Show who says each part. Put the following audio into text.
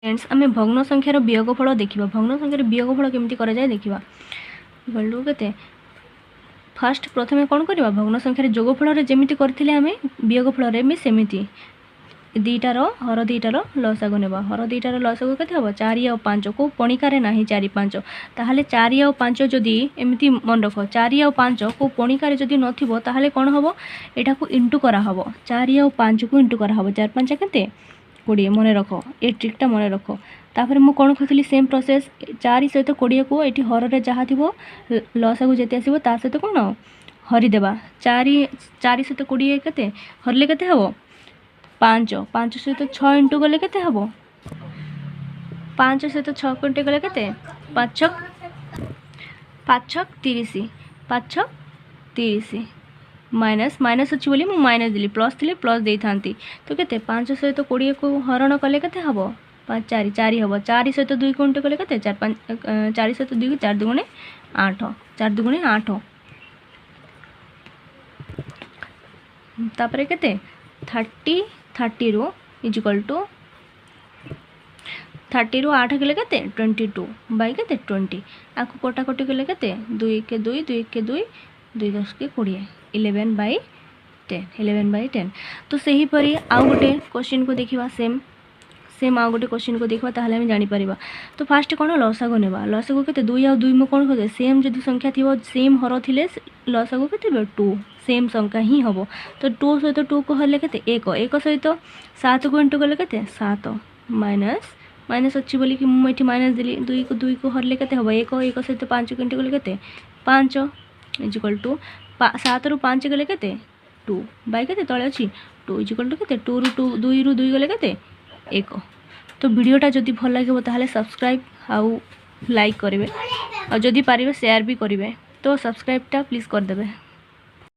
Speaker 1: Friends आम भग्न संख्यार वियोगफल देखा भग्न संख्यार वियोगफल केमती करा जाए देखा इक्वल के फास्ट प्रथम कौन करवा भग्न संख्यार जोगफल जमी करते आम वियोगफल भी सेमती दीटार हर दीटार लसागु नेबा हर दीटार लसागु केते हबो 4 और 5 को पणिकारे नाही 4 5 ताहले 4 और 5 जदि एमती मन रख 4 और 5 को पणिकारे जदि नथिबो ताहले कोन हबो एटा को इंटू करा हबो 4 और 5 को इंटू करा हबो 4 5 केते 20 मन रख ए ट्रिकटा मन रख तापर मु कोन कहतली सेम प्रोसेस 4 सहित 20 को एठी हर रे जहा थिबो लसागु जेते आसीबो ता सहित कोन हरि देबा 4 सहित 20 केते हरले केते हबो 5 सहित 6 इंटू गले केते हबो 5 सहित 6 इंटू गले केते 5 30 माइनस माइनस अच्छी बोली मु माइनस दिली प्लस थिले प्लस देई थांती तो केते 5 सहित 20 को हरण कले केते हबो 5 4 हबो 4 सहित 2 को इंटू गले केते 4 5 4 सहित 2 को 4 दुगुणे 8 4 दुगुणे 8 तापरे केते 30 रो इज इक्वल टू 30 रो 8 गले केते 22 बाय केते 20 आको कोटा कोटी गले केते 2 के 2 2 के 2 2 10 के 20 11 बाय 10 तो सही परी आउ गोटे क्वेश्चन को देखिबा सेम आउ गोटे क्वेश्चन को देखिबा ताहले हम जानि परिबा तो फास्ट कोन लसागु नेबा लसागु केते 2 और 2 में कोन होते सेम जदि संख्या थिबो सेम हर थिले लसागु केते 2 सेम संख्या ही हबो तो 2 सहित 2 को हरले केते 1 सहित 7 को इंटू गले केते 7 माइनस अच्छी बोली कि मु एठी माइनस दिली 2 को 2 को हरले केते हबो 1 सहित 5 को इंटू गले केते 5 इज इक्वल टू 7 रो 5 गले केते 2 बाय केते तळे अछि 2 इज इक्वल टू केते 2 रो 2 गले केते 1 तो वीडियोटा जदि भल लागिबो ताहले सब्सक्राइब आउ लाइक करिवे और जदि पारिबे शेयर भी करिवे तो सब्सक्राइबटा प्लीज कर देबे।